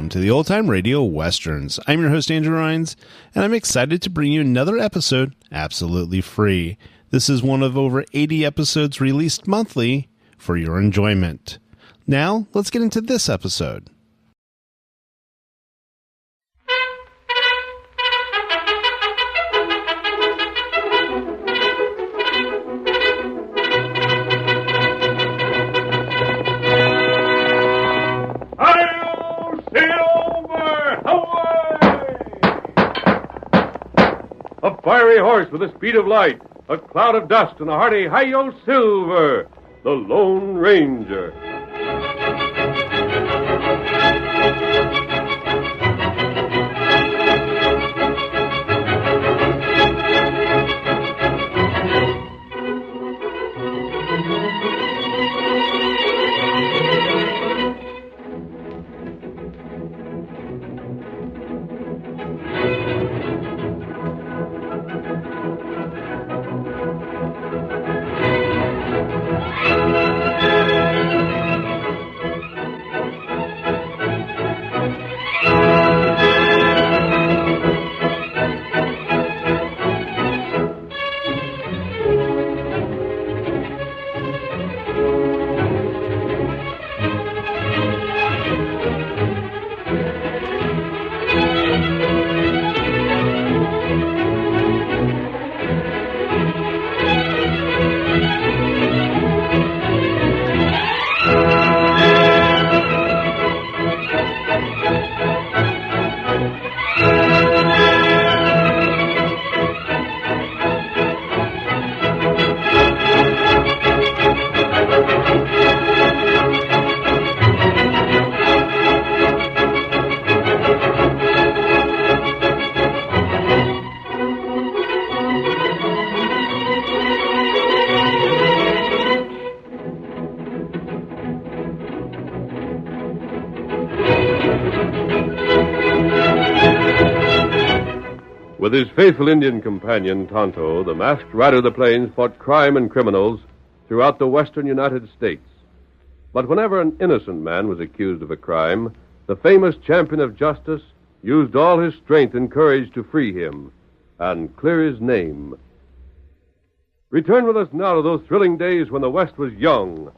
Welcome to the Old Time Radio Westerns. I'm your host, Andrew Rhynes, and I'm excited to bring you another episode absolutely free. This is one of over 80 episodes released monthly for your enjoyment. Now, let's get into this episode. A fiery horse with the speed of light, a cloud of dust, and a hearty Hi-Yo Silver, the Lone Ranger. With his faithful Indian companion, Tonto, the masked rider of the plains fought crime and criminals throughout the western United States. But whenever an innocent man was accused of a crime, the famous champion of justice used all his strength and courage to free him and clear his name. Return with us now to those thrilling days when the West was young.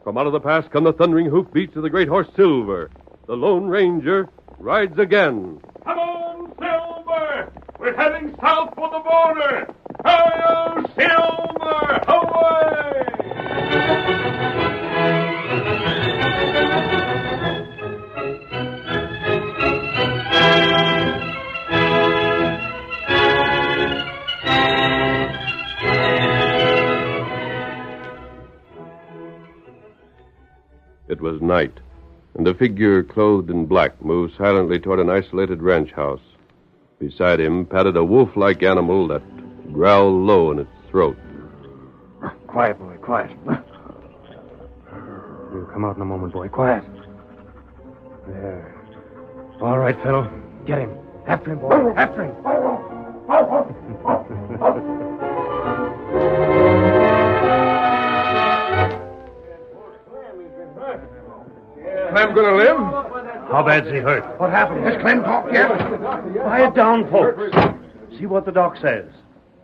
From out of the past come the thundering hoofbeats of the great horse Silver. The Lone Ranger rides again. Come on, Silver! We're heading south for the border! Hi-Yo Silver! Away! It was night, and a figure clothed in black moved silently toward an isolated ranch house. Beside him padded a wolf-like animal that growled low in its throat. Quiet, boy, quiet. You'll come out in a moment, boy. Quiet. There. All right, fellow. Get him. After him, boy. After him. Clem gonna live? How bad's he hurt? What happened? Has Clem talked yet? Quiet down, folks. See what the doc says.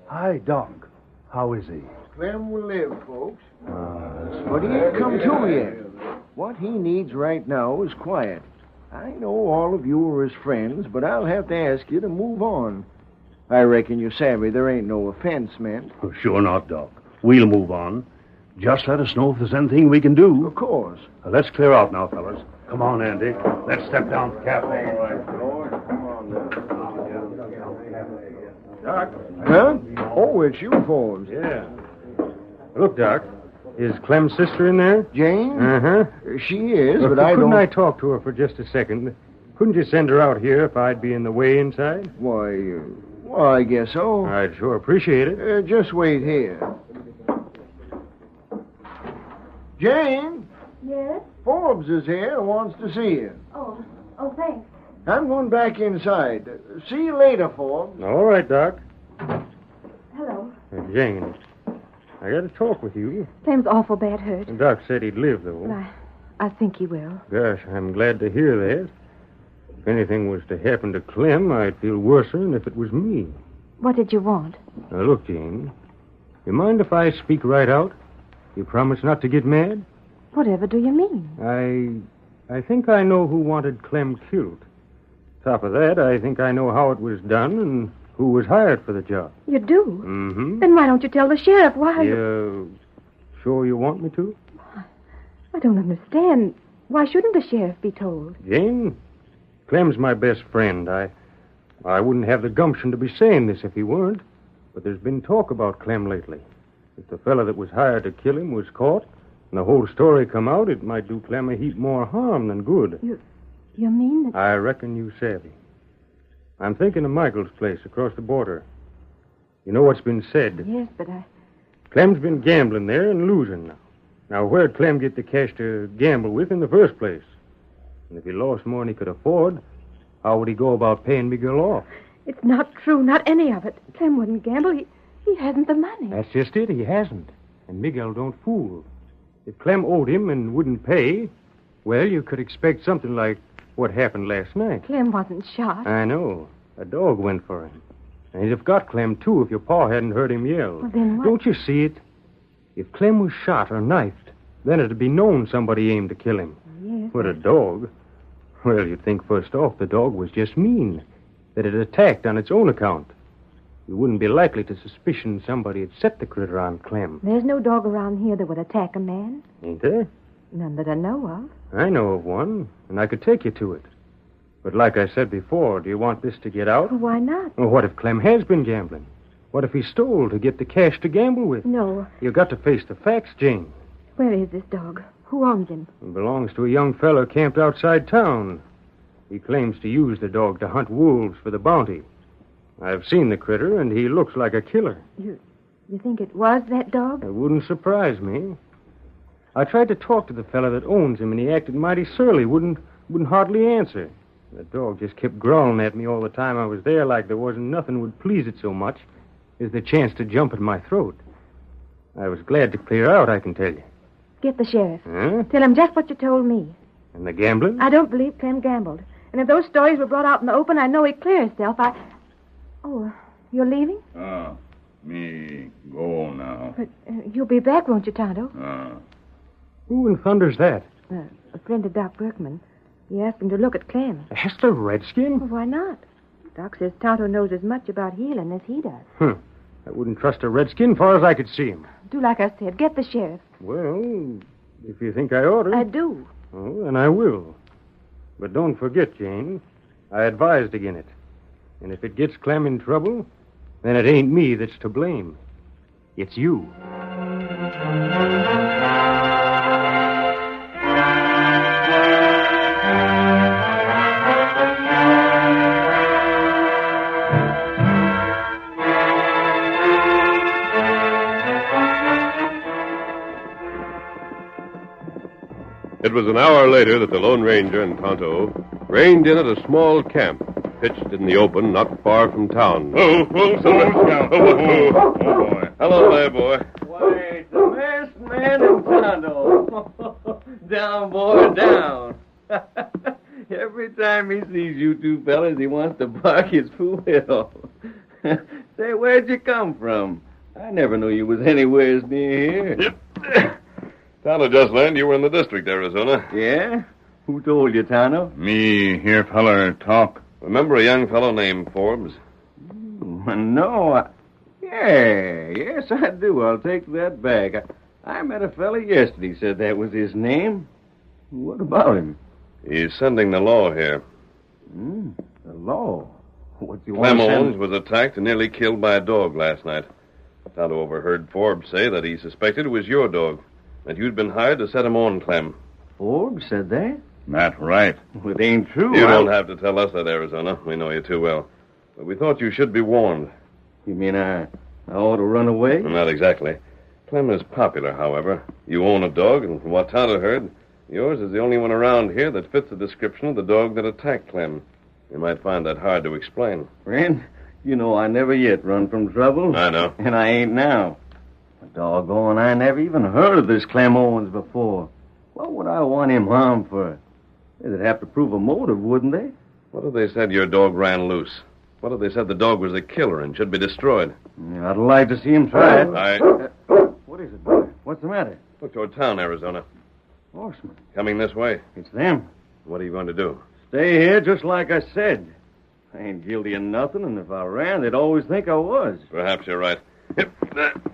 Hi, Doc. How is he? Clem will live, folks. But he ain't come to yet. What he needs right now is quiet. I know all of you are his friends, but I'll have to ask you to move on. I reckon you're savvy there ain't no offense meant. Oh, sure not, Doc. We'll move on. Just let us know if there's anything we can do. Of course. Let's clear out now, fellas. Come on, Andy. Let's step down for cafe. All right, Lord. Come on now. Doc? Huh? Oh, it's you, Forbes. Yeah. Look, Doc. Is Clem's sister in there? Jane? Uh-huh. She is, but I don't... Couldn't I talk to her for just a second? Couldn't you send her out here if I'd be in the way inside? Why, well, I guess so. I'd sure appreciate it. Just wait here. Jane? Yes? Forbes is here and wants to see you. Oh, thanks. I'm going back inside. See you later, Forbes. All right, Doc. Hello. Jane, I got to talk with you. Clem's awful bad hurt. Doc said he'd live, though. But I think he will. Gosh, I'm glad to hear that. If anything was to happen to Clem, I'd feel worser than if it was me. What did you want? Now, look, Jane. You mind if I speak right out? You promise not to get mad? Whatever do you mean? I think I know who wanted Clem killed. Top of that, I think I know how it was done and who was hired for the job. You do? Mm-hmm. Then why don't you tell the sheriff why? You sure you want me to? I don't understand. Why shouldn't the sheriff be told? Jane, Clem's my best friend. I wouldn't have the gumption to be saying this if he weren't. But there's been talk about Clem lately. If the fella that was hired to kill him was caught and the whole story come out, it might do Clem a heap more harm than good. You mean that... I reckon you savvy. I'm thinking of Michael's place across the border. You know what's been said? Yes, but Clem's been gambling there and losing now. Now, where'd Clem get the cash to gamble with in the first place? And if he lost more than he could afford, how would he go about paying Miguel off? It's not true, not any of it. Clem wouldn't gamble. He hasn't the money. That's just it. He hasn't. And Miguel don't fool. If Clem owed him and wouldn't pay, well, you could expect something like what happened last night. Clem wasn't shot. I know. A dog went for him. And he'd have got Clem, too, if your pa hadn't heard him yell. Well, then what? Don't you see it? If Clem was shot or knifed, then it'd be known somebody aimed to kill him. Yes. But a dog? Well, you'd think first off the dog was just mean, that it attacked on its own account. You wouldn't be likely to suspicion somebody had set the critter on Clem. There's no dog around here that would attack a man. Ain't there? None that I know of. I know of one, and I could take you to it. But like I said before, do you want this to get out? Well, why not? Well, what if Clem has been gambling? What if he stole to get the cash to gamble with? No. You've got to face the facts, Jane. Where is this dog? Who owns him? It belongs to a young fellow camped outside town. He claims to use the dog to hunt wolves for the bounty. I've seen the critter, and he looks like a killer. You think it was that dog? It wouldn't surprise me. I tried to talk to the fellow that owns him, and he acted mighty surly, wouldn't hardly answer. The dog just kept growling at me all the time I was there like there wasn't nothing would please it so much as the chance to jump at my throat. I was glad to clear out, I can tell you. Get the sheriff. Huh? Tell him just what you told me. And the gambling? I don't believe Clem gambled. And if those stories were brought out in the open, I know he'd clear himself. Oh, you're leaving? Me go now. But you'll be back, won't you, Tonto? Who in thunder's that? A friend of Doc Berkman. He asked him to look at Clem. That's the redskin? Well, why not? Doc says Tonto knows as much about healing as he does. I wouldn't trust a redskin far as I could see him. Do like I said. Get the sheriff. Well, if you think I ought to. I do. Oh, then I will. But don't forget, Jane, I advised against it. And if it gets Clem in trouble, then it ain't me that's to blame. It's you. It was an hour later that the Lone Ranger and Tonto reined in at a small camp pitched in the open not far from town. Oh, boy. Hello there, boy. Why, it's the masked man in Tonto. Down, boy, down. Every time he sees you two fellas, he wants to bark his fool off. Say, where'd you come from? I never knew you was anywheres near here. Yep. Tonto just learned you were in the district, Arizona. Yeah? Who told you, Tonto? Me hear feller talk. Remember a young fellow named Forbes? No, yes, I do. I'll take that back. I met a fella yesterday, said that was his name. What about him? He's sending the law here. The law? What's he Clem want to Owens send? was attacked and nearly killed by a dog last night. Tonto overheard Forbes say that he suspected it was your dog, that you'd been hired to set him on, Clem. Forbes said that? That right. Well, it ain't true. You don't have to tell us that, Arizona. We know you too well. But we thought you should be warned. You mean I ought to run away? Not exactly. Clem is popular, however. You own a dog, and from what Tonto heard, yours is the only one around here that fits the description of the dog that attacked Clem. You might find that hard to explain. Friend, you know I never yet run from trouble. I know. And I ain't now. Doggone, I never even heard of this Clem Owens before. What would I want him harmed for? They'd have to prove a motive, wouldn't they? What if they said your dog ran loose? What if they said the dog was a killer and should be destroyed? Yeah, I'd like to see him try it. What is it, boy? What's the matter? Look toward town, Arizona. Horseman. Coming this way. It's them. What are you going to do? Stay here just like I said. I ain't guilty of nothing, and if I ran, they'd always think I was. Perhaps you're right.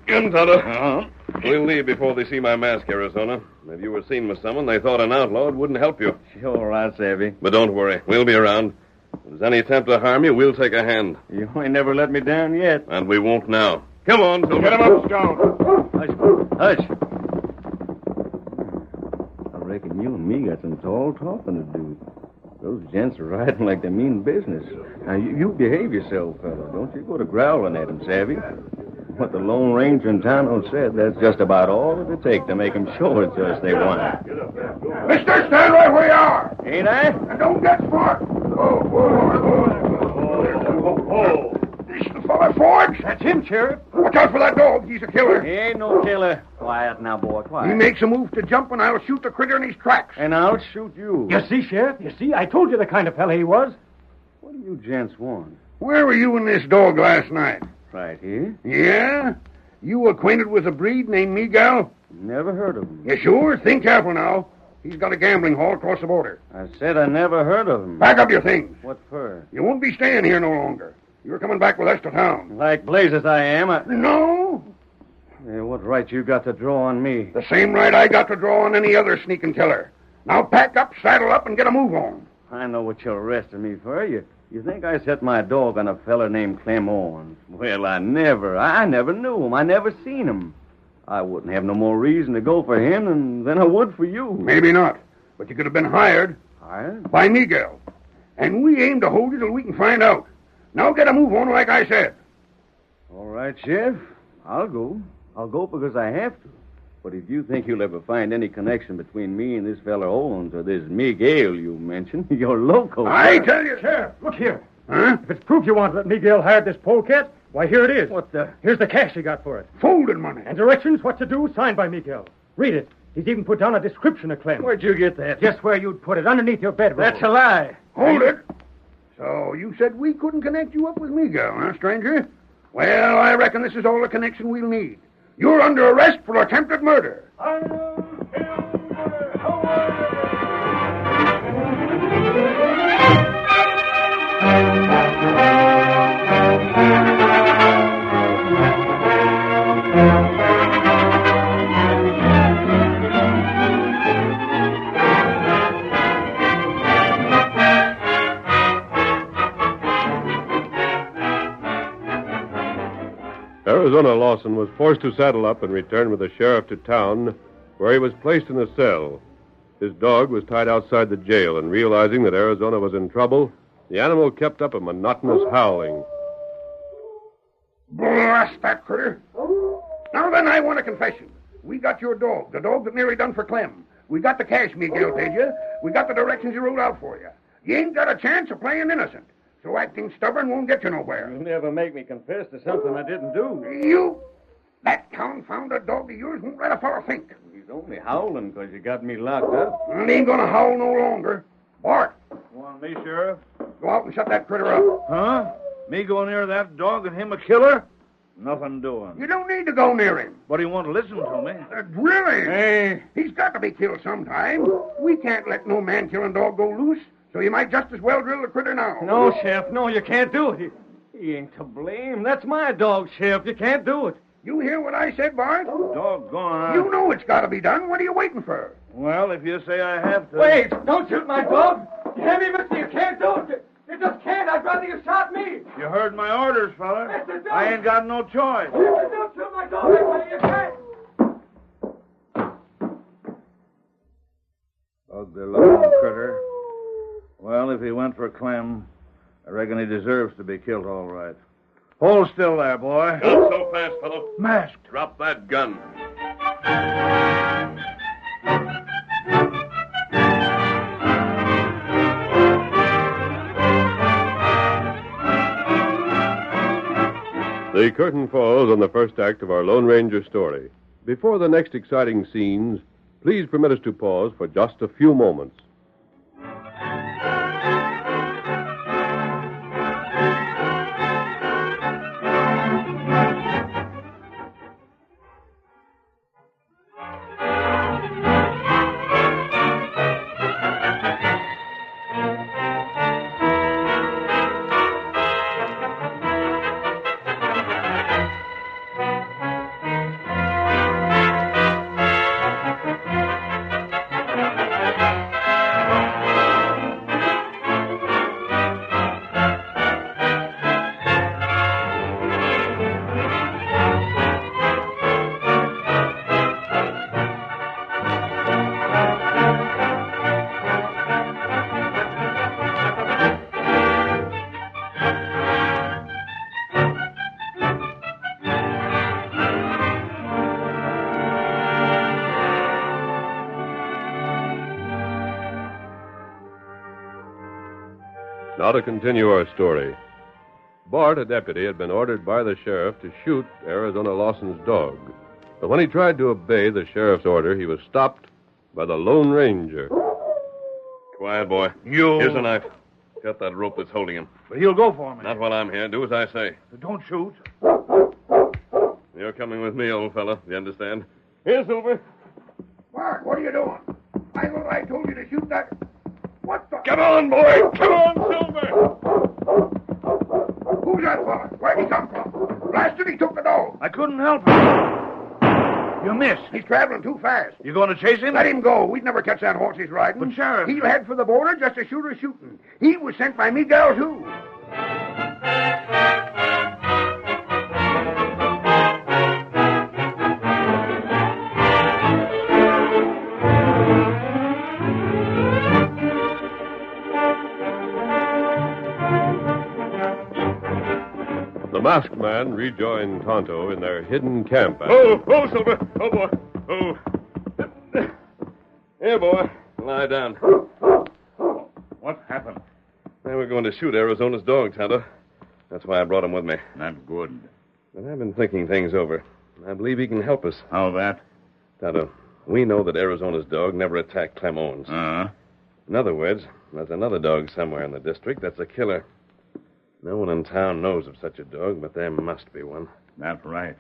Come, Tonto. Uh-huh. We'll leave before they see my mask, Arizona. If you were seen with someone they thought an outlaw, it wouldn't help you. Sure, right, Savvy. But don't worry. We'll be around. If there's any attempt to harm you, we'll take a hand. You ain't never let me down yet. And we won't now. Come on, Silver. Get him up, Stone. Hush. I reckon you and me got some tall talking to do. Those gents are riding like they mean business. Now, you behave yourself, fella. Don't you go to growling at them, Savvy. What the Lone Ranger in Tonto said, that's just about all it'll take to make them show it to us they want. Mister, stand right where you are. Ain't I? And don't get smart. This the fella Forge? That's him, Sheriff. Watch out for that dog. He's a killer. He ain't no killer. Quiet now, boy, He quiet. makes a move to jump, and I'll shoot the critter in his tracks. And I'll shoot you. You see, Sheriff? You see? I told you the kind of fella he was. What do you gents want? Where were you and this dog last night? Right here? Yeah? You acquainted with a breed named Miguel? Never heard of him. You sure? Think careful now. He's got a gambling hall across the border. I said I never heard of him. Pack up your things. What for? You won't be staying here no longer. You're coming back with us to town. Like blazes I am. No? What right you got to draw on me? The same right I got to draw on any other sneaking killer. Now pack up, saddle up, and get a move on. I know what you're arresting me for. You think I set my dog on a fella named Clem Owens? Well, I never knew him. I never seen him. I wouldn't have no more reason to go for him than I would for you. Maybe not, but you could have been hired Hired? by Miguel. And we aim to hold you till we can find out. Now get a move on like I said. All right, Sheriff. I'll go. I'll go because I have to. But if you think you'll ever find any connection between me and this fella Owens or this Miguel you mentioned, you're loco. I tell you. Sheriff, look here. Huh? If it's proof you want that Miguel hired this polecat, why, here it is. What the? Here's the cash he got for it. Folded money. And directions what to do, signed by Miguel. Read it. He's even put down a description of Clem. Where'd you get that? Just where you'd put it, underneath your bedroll. That's a lie. Hold it. So you said we couldn't connect you up with Miguel, huh, stranger? Well, I reckon this is all the connection we'll need. You're under arrest for attempted murder. Arizona Lawson was forced to saddle up and return with the sheriff to town, where he was placed in a cell. His dog was tied outside the jail, and realizing that Arizona was in trouble, the animal kept up a monotonous howling. Blast that critter. Now then, I want a confession. We got your dog, the dog that nearly done for Clem. We got the cash Miguel paid you. We got the directions he wrote out for you. You ain't got a chance of playing innocent. So acting stubborn won't get you nowhere. You'll never make me confess to something I didn't do. You? That confounded dog of yours won't let a fellow think. He's only howling because you got me locked up. And he ain't gonna howl no longer. Bart, Want me, Sheriff? go out and shut that critter up. Huh? Me go near that dog and him a killer? Nothing doing. You don't need to go near him. But he won't listen to me. Really? Hey. He's got to be killed sometime. We can't let no man-killing dog go loose, so you might just as well drill the critter now. No, Sheriff, no, you can't do it. He ain't to blame. That's my dog, Sheriff. You can't do it. You hear what I said, Bart? Doggone. You know it's got to be done. What are you waiting for? Well, if you say I have to. Wait! Don't shoot my dog! You hear me, mister? You can't do it! You just can't! I'd rather you shot me! You heard my orders, fella. Mister, don't! I ain't got no choice. Mister, don't shoot my dog! I tell you, you can't! Ugly looking critter. Well, if he went for Clem, I reckon he deserves to be killed all right. Hold still there, boy. Not so fast, fellow. Masked. Drop that gun. The curtain falls on the first act of our Lone Ranger story. Before the next exciting scenes, please permit us to pause for just a few moments. Now to continue our story. Bart, a deputy, had been ordered by the sheriff to shoot Arizona Lawson's dog. But when he tried to obey the sheriff's order, he was stopped by the Lone Ranger. Quiet, boy. You. Here's a knife. Cut that rope that's holding him. But he'll go for me. Not while I'm here. Do as I say. Don't shoot. You're coming with me, old fella. You understand? Here, Silver. Bart, what are you doing? I thought I told you to shoot that. What the? Come on, boy. Come on, Silver. Who's that fella? Where'd he come from? Blasted, he took the dog. I couldn't help it. You missed. He's traveling too fast. You going to chase him? Let him go. We'd never catch that horse he's riding. But, Sheriff... He'll head for the border just as sure as shooting. He was sent by Miguel, too. The masked man rejoined Tonto in their hidden camp. Oh, Silver. Oh, boy. Oh. Here, boy. Lie down. What happened? They were going to shoot Arizona's dog, Tonto. That's why I brought him with me. Not good. But I've been thinking things over. I believe he can help us. How that? Tonto, we know that Arizona's dog never attacked Clem Owens. Uh-huh. In other words, there's another dog somewhere in the district that's a killer. No one in town knows of such a dog, but there must be one. That's right.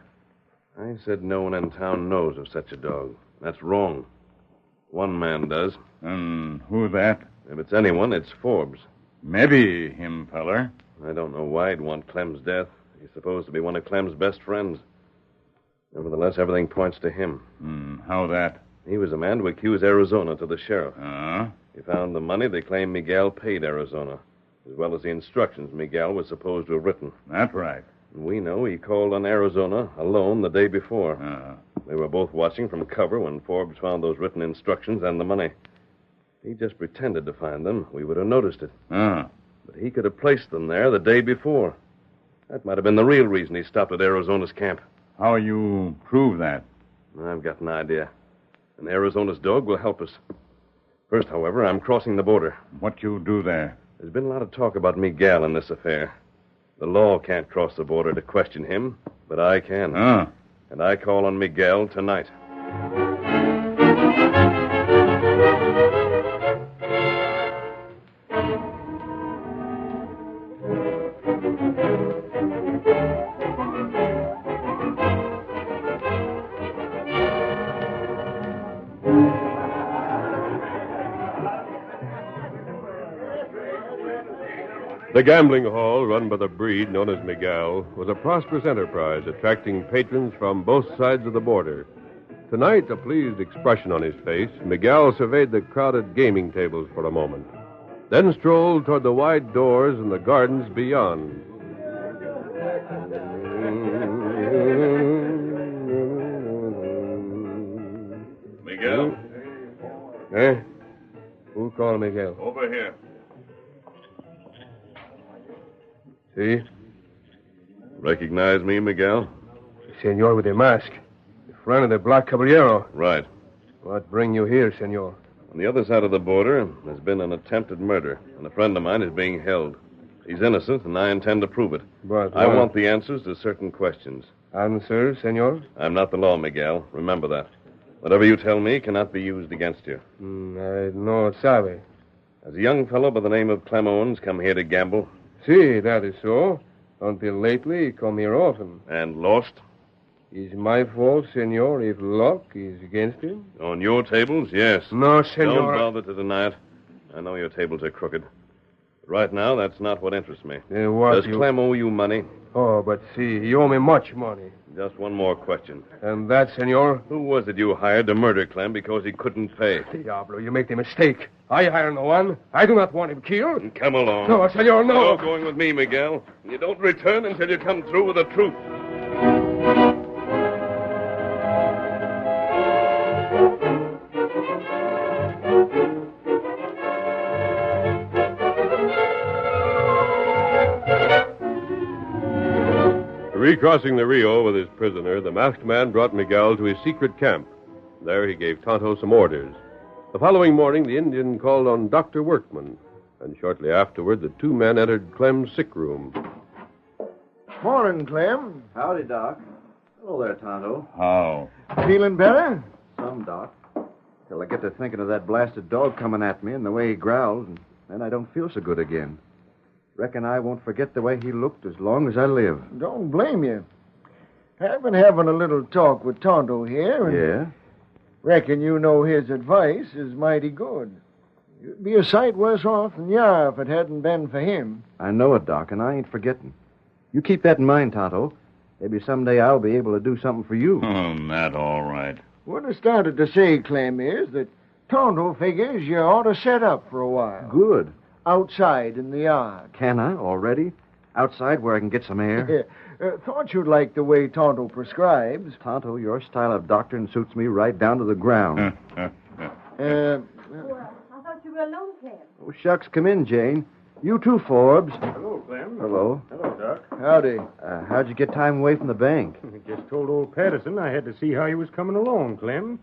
I said no one in town knows of such a dog. That's wrong. One man does. Who that? If it's anyone, it's Forbes. Maybe him, feller. I don't know why he'd want Clem's death. He's supposed to be one of Clem's best friends. Nevertheless, everything points to him. How that? He was the man to accuse Arizona to the sheriff. Uh-huh. He found the money they claim Miguel paid Arizona, as well as the instructions Miguel was supposed to have written. That's right. And we know he called on Arizona alone the day before. Uh-huh. They were both watching from cover when Forbes found those written instructions and the money. If he just pretended to find them, we would have noticed it. Uh-huh. But he could have placed them there the day before. That might have been the real reason he stopped at Arizona's camp. How you prove that? I've got an idea. And Arizona's dog will help us. First, however, I'm crossing the border. What you do there? There's been a lot of talk about Miguel in this affair. The law can't cross the border to question him, but I can. And I call on Miguel tonight. The gambling hall, run by the breed known as Miguel, was a prosperous enterprise, attracting patrons from both sides of the border. Tonight, a pleased expression on his face, Miguel surveyed the crowded gaming tables for a moment, then strolled toward the wide doors and the gardens beyond. Miguel? Eh? Who called Miguel? Over here. See? Recognize me, Miguel? Senor with a mask. The friend of the Black Caballero. Right. What bring you here, senor? On the other side of the border, there's been an attempted murder, and a friend of mine is being held. He's innocent, and I intend to prove it. But I want the answers to certain questions. Answer, senor? I'm not the law, Miguel. Remember that. Whatever you tell me cannot be used against you. I no sabe. Has a young fellow by the name of Clem Owens come here to gamble? See, that is so. Until lately, he come here often. And lost? Is my fault, senor, if luck is against him? On your tables, yes. No, senor. Don't bother to deny it. I know your tables are crooked. But right now, that's not what interests me. What Does Clem owe you money? Oh, but see, he owe me much money. Just one more question. And that, senor? Who was it you hired to murder Clem because he couldn't pay? Diablo, you make the mistake. I hire no one. I do not want him killed. Come along. No, senor, no. You're going with me, Miguel. You don't return until you come through with the truth. Recrossing the Rio with his prisoner, the masked man brought Miguel to his secret camp. There he gave Tonto some orders. The following morning, the Indian called on Dr. Workman. And shortly afterward, the two men entered Clem's sick room. Morning, Clem. Howdy, Doc. Hello there, Tonto. How? Feeling better? Some, Doc. Till I get to thinking of that blasted dog coming at me and the way he growled, and then I don't feel so good again. Reckon I won't forget the way he looked as long as I live. Don't blame you. I've been having a little talk with Tonto here, and Yeah? reckon you know his advice is mighty good. You'd be a sight worse off than you are if it hadn't been for him. I know it, Doc, and I ain't forgetting. You keep that in mind, Tonto. Maybe someday I'll be able to do something for you. That all right. What I started to say, Clem, is that Tonto figures you ought to set up for a while. Good. Outside in the yard. Can I already? Outside where I can get some air? Thought you'd like the way Tonto prescribes. Tonto, your style of doctoring suits me right down to the ground. Well, I thought you were alone, Clem. Oh, shucks, come in, Jane. You too, Forbes. Hello, Clem. Hello. Hello, Doc. Howdy. How'd you get time away from the bank? I just told old Patterson I had to see how he was coming along, Clem.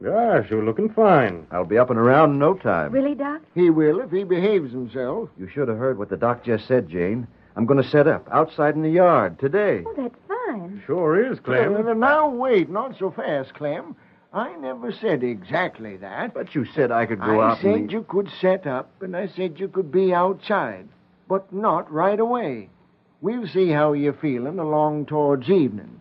Gosh, you're looking fine. I'll be up and around in no time. Really, Doc? He will if he behaves himself. You should have heard what the doc just said, Jane. I'm going to set up outside in the yard today. Oh, that's fine. Sure is, Clem. Now, wait, not so fast, Clem. I never said exactly that. But you said I could go out I said and... you could set up, and I said you could be outside, but not right away. We'll see how you're feeling along towards evening.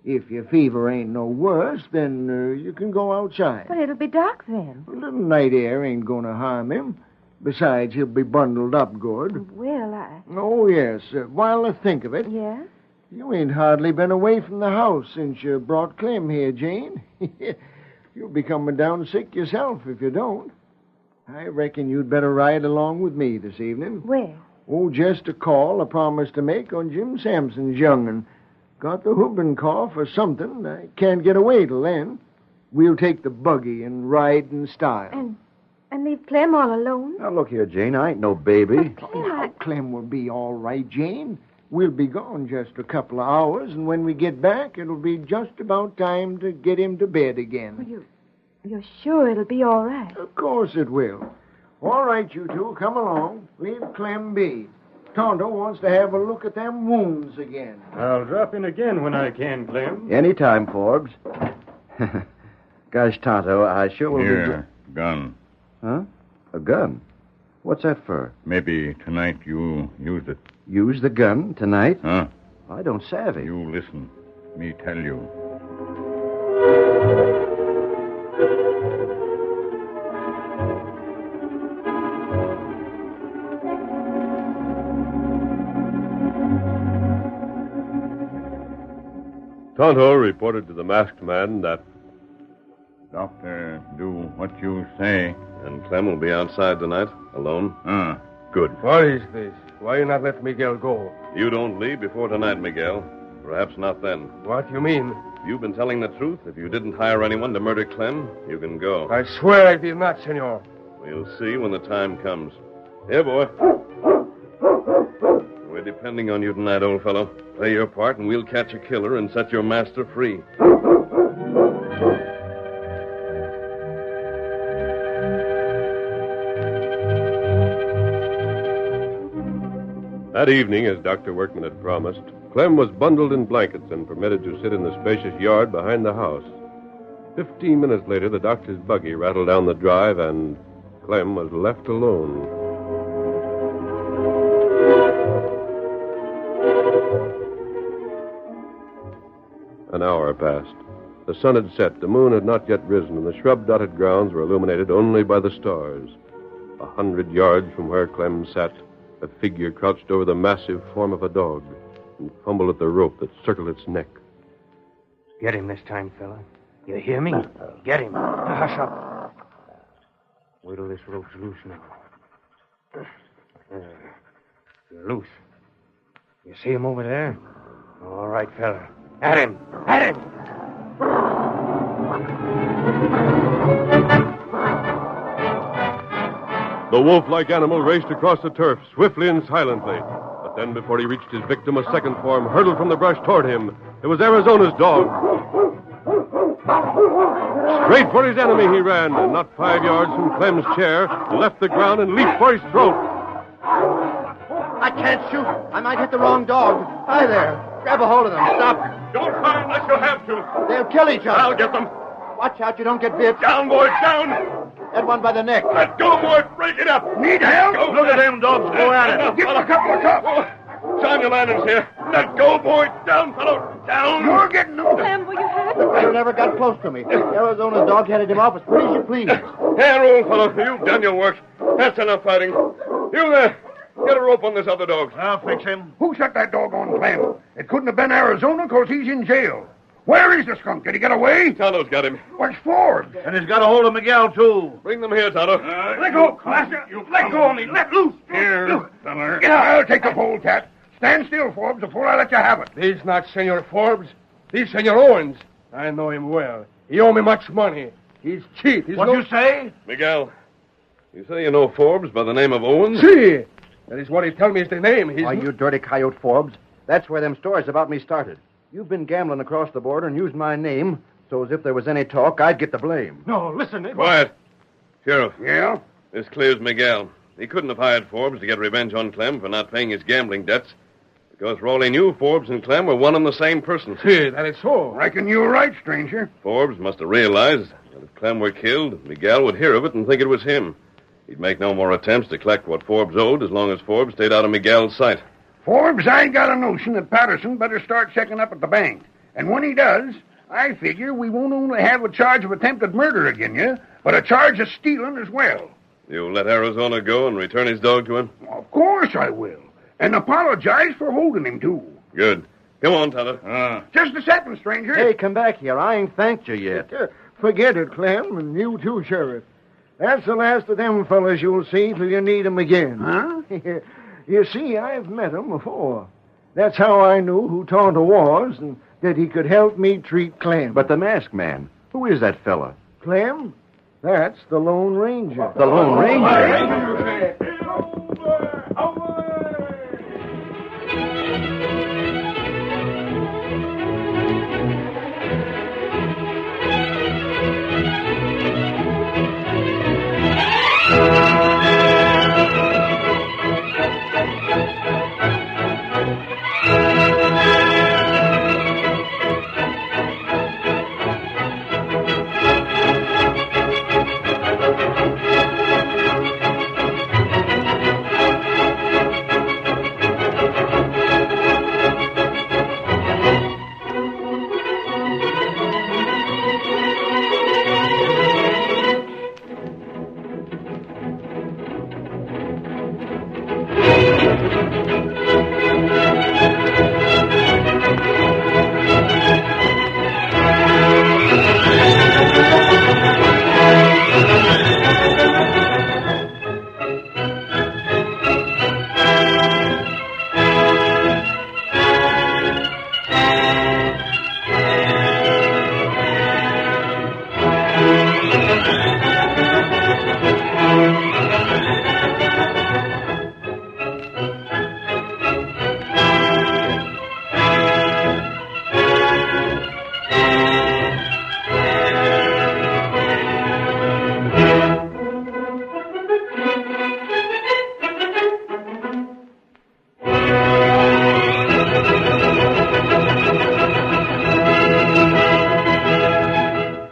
If your fever ain't no worse, then you can go outside. But it'll be dark then. A little night air ain't going to harm him. Besides, he'll be bundled up good. Well, Oh, yes. While I think of it, Yeah? you ain't hardly been away from the house since you brought Clem here, Jane. You'll be coming down sick yourself if you don't. I reckon you'd better ride along with me this evening. Where? Oh, just a call I promised to make on Jim Sampson's young'un. Got the whooping cough or something. I can't get away till then. We'll take the buggy and ride in style. And leave Clem all alone? Now, look here, Jane. I ain't no baby. Now, Clem will be all right, Jane. We'll be gone just a couple of hours, and when we get back, it'll be just about time to get him to bed again. Well, you're sure it'll be all right? Of course it will. All right, you two, come along. Leave Clem be. Tonto wants to have a look at them wounds again. I'll drop in again when I can, Clem. Anytime, Forbes. Gosh, Tonto, I sure will Here, gun. Huh? A gun? What's that for? Maybe tonight you used it. Use the gun tonight? Huh? I don't savvy. You listen. Me tell you. Tonto reported to the masked man that... Doctor, do what you say. And Clem will be outside tonight, alone? Good. What is this? Why you not let Miguel go? You don't leave before tonight, Miguel. Perhaps not then. What you mean? You've been telling the truth. If you didn't hire anyone to murder Clem, you can go. I swear I did not, senor. We'll see when the time comes. Here, boy. We're depending on you tonight, old fellow. Play your part, and we'll catch a killer and set your master free. That evening, as Dr. Workman had promised, Clem was bundled in blankets and permitted to sit in the spacious yard behind the house. 15 minutes later, the doctor's buggy rattled down the drive, and Clem was left alone. An hour passed. The sun had set, the moon had not yet risen, and the shrub-dotted grounds were illuminated only by the stars. 100 yards from where Clem sat, a figure crouched over the massive form of a dog and fumbled at the rope that circled its neck. Get him this time, fella. You hear me? Get him. Now, hush up. Wait till this rope's loose now. You're loose. You see him over there? All right, fella. At him! At him! The wolf-like animal raced across the turf, swiftly and silently. But then, before he reached his victim, a second form hurtled from the brush toward him. It was Arizona's dog. Straight for his enemy he ran, and not 5 yards from Clem's chair, left the ground and leaped for his throat. I can't shoot. I might hit the wrong dog. Hi there. Grab a hold of them. Stop. Don't fire unless you have to. They'll kill each other. I'll get them. Watch out you don't get bit. Down, boys, down. That one by the neck. Let go, boys. Break it up. Need help? Look at them dogs go at it. Give them a couple of cups. Samuel Landon's here. Let go, boys. Down, fellow. Down. You're getting them. Clem, will you hurt? The fellow never got close to me. Arizona's dog headed him off as pretty as you please. Here, old fellow. You've done your work. That's enough fighting. You there. Get a rope on this other dog. I'll fix him. Who set that dog on Clem? It couldn't have been Arizona because he's in jail. Where is the skunk? Did he get away? Tonto's got him. Where's Forbes? And he's got a hold of Miguel, too. Bring them here, Tonto. Let go, Clasher. Let go of me. Let loose. Here, feller. Yeah, I'll take the polecat. Stand still, Forbes, before I let you have it. He's not Senor Forbes. He's Senor Owens. I know him well. He owe me much money. He's cheap. What you say? Miguel, you say you know Forbes by the name of Owens? See, that is what he tell me is the name. Why, you dirty coyote, Forbes. That's where them stories about me started. You've been gambling across the border and used my name, so as if there was any talk, I'd get the blame. No, listen. Quiet. Sheriff. Yeah? This clears Miguel. He couldn't have hired Forbes to get revenge on Clem for not paying his gambling debts. Because for all he knew, Forbes and Clem were one and the same person. See, that is so. Reckon you're right, stranger. Forbes must have realized that if Clem were killed, Miguel would hear of it and think it was him. He'd make no more attempts to collect what Forbes owed as long as Forbes stayed out of Miguel's sight. Forbes, I got a notion that Patterson better start checking up at the bank. And when he does, I figure we won't only have a charge of attempted murder again you, but a charge of stealing as well. You'll let Arizona go and return his dog to him? Of course I will. And apologize for holding him, too. Good. Come on, Tonto. Just a second, stranger. Hey, come back here. I ain't thanked you yet. Forget it, Clem, and you too, Sheriff. That's the last of them fellas you'll see till you need 'em again. Huh? You see, I've met 'em before. That's how I knew who Tonto was and that he could help me treat Clem. But the masked man, who is that fella? Clem? That's the Lone Ranger. The Lone Ranger?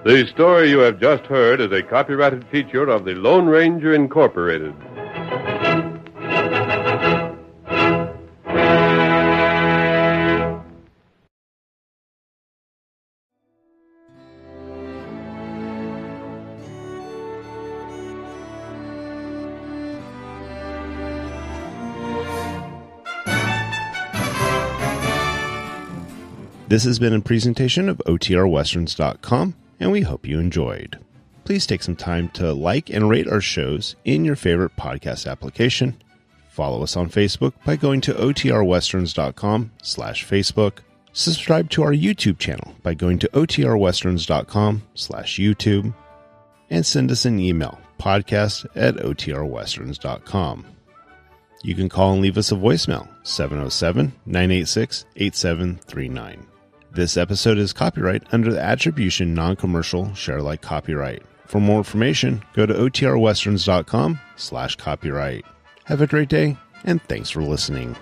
The story you have just heard is a copyrighted feature of the Lone Ranger Incorporated. This has been a presentation of OTRWesterns.com, and we hope you enjoyed. Please take some time to like and rate our shows in your favorite podcast application. Follow us on Facebook by going to OTRWesterns.com/Facebook. Subscribe to our YouTube channel by going to OTRWesterns.com/YouTube. And send us an email, podcast@OTRWesterns.com. You can call and leave us a voicemail, 707-986-8739. This episode is copyright under the Attribution Non-Commercial Share-alike copyright. For more information, go to OTRWesterns.com/copyright. Have a great day and thanks for listening.